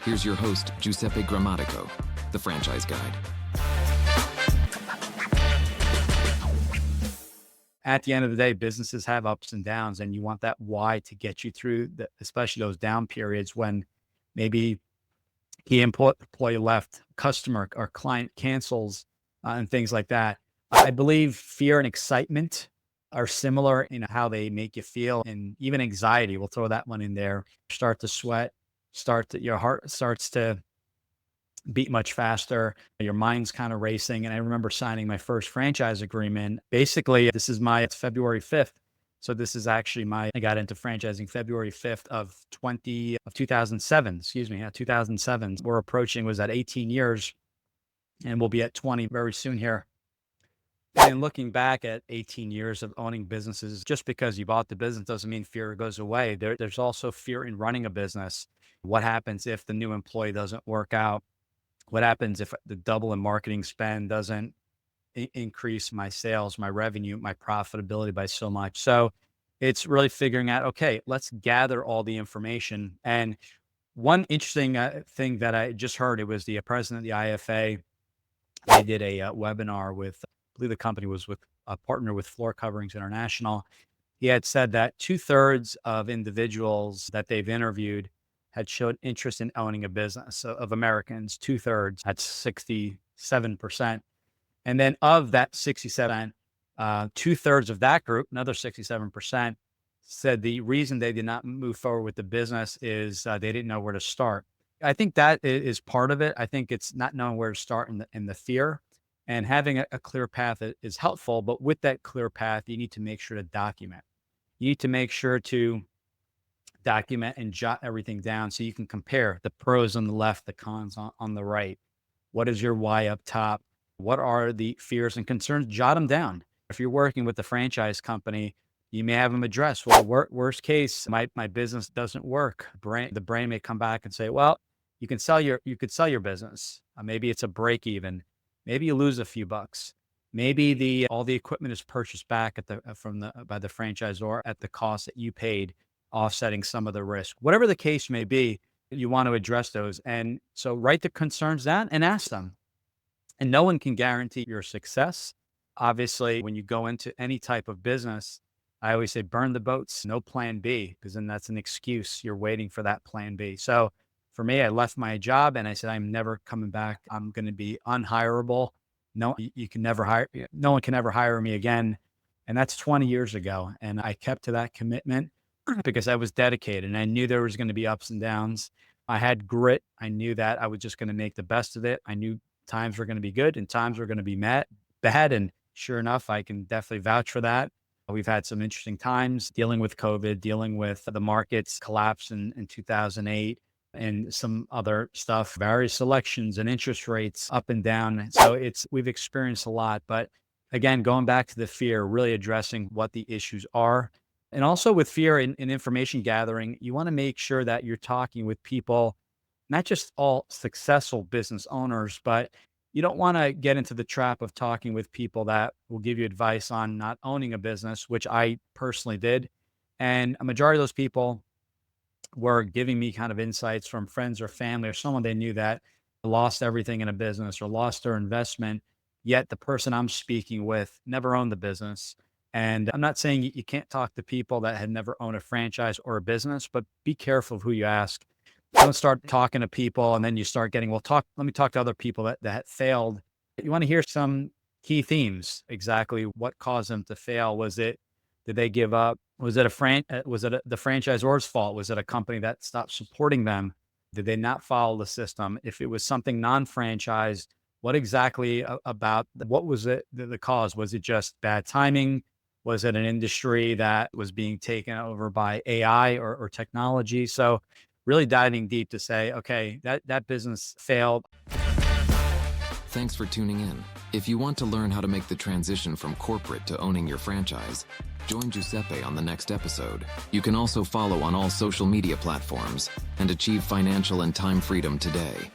Here's your host, Giuseppe Grammatico, the franchise guide. At the end of the day, businesses have ups and downs, and you want that why to get you through, especially those down periods when maybe key employee left, customer or client cancels, and things like that. I believe fear and excitement are similar in how they make you feel, and even anxiety. We'll throw that one in there. Start to sweat, your heart starts to beat much faster. Your mind's kind of racing. And I remember signing my first franchise agreement. Basically, it's February 5th. So this is actually I got into franchising February 5th of 2007, 2007. Was at 18 years and we'll be at 20 very soon here. And looking back at 18 years of owning businesses, just because you bought the business doesn't mean fear goes away. There's also fear in running a business. What happens if the new employee doesn't work out? What happens if the double in marketing spend doesn't increase my sales, my revenue, my profitability by so much? So it's really figuring out, okay, let's gather all the information. And one interesting thing that I just heard, it was the president of the IFA. They did a webinar with, I believe the company was with a partner with Floor Coverings International. He had said that 2/3 of individuals that they've interviewed had showed interest in owning a business. So of Americans, 2/3, that's 67%. And then of that 67, 2/3 of that group, another 67%, said the reason they did not move forward with the business is they didn't know where to start. I think that is part of it. I think it's not knowing where to start in the fear, and having a clear path is helpful. But with that clear path, you need to make sure to document. You need to make sure to document and jot everything down so you can compare the pros on the left, the cons on the right. What is your why up top? What are the fears and concerns? Jot them down. If you're working with the franchise company, you may have them address, well, worst case, my business doesn't work. The brain may come back and say, well, you could sell your business. Maybe it's a break even. Maybe you lose a few bucks. Maybe all the equipment is purchased back by the franchisor at the cost that you paid, offsetting some of the risk. Whatever the case may be, you want to address those. And so write the concerns down and ask them. And no one can guarantee your success. Obviously, when you go into any type of business, I always say burn the boats, no plan B, because then that's an excuse. You're waiting for that plan B. So for me, I left my job and I said, I'm never coming back. I'm going to be unhireable. No, no one can ever hire me again. And that's 20 years ago. And I kept to that commitment because I was dedicated and I knew there was going to be ups and downs. I had grit. I knew that I was just going to make the best of it. I knew times were going to be good and times were going to be bad. And sure enough, I can definitely vouch for that. We've had some interesting times dealing with COVID, dealing with the markets collapse in 2008 and some other stuff, various elections and interest rates up and down. So we've experienced a lot, but again, going back to the fear, really addressing what the issues are. And also with fear in information gathering, you want to make sure that you're talking with people, not just all successful business owners, but you don't want to get into the trap of talking with people that will give you advice on not owning a business, which I personally did. And a majority of those people were giving me kind of insights from friends or family or someone they knew that lost everything in a business or lost their investment. Yet the person I'm speaking with never owned the business. And I'm not saying you can't talk to people that had never owned a franchise or a business, but be careful of who you ask. Don't start talking to people and then you start getting, let me talk to other people that failed. You want to hear some key themes, exactly what caused them to fail. Did they give up? Was it the franchisor's fault? Was it a company that stopped supporting them? Did they not follow the system? If it was something non-franchised, what exactly what was it, the cause? Was it just bad timing? Was it an industry that was being taken over by AI or technology? So really diving deep to say, okay, that business failed. Thanks for tuning in. If you want to learn how to make the transition from corporate to owning your franchise, join Giuseppe on the next episode. You can also follow on all social media platforms and achieve financial and time freedom today.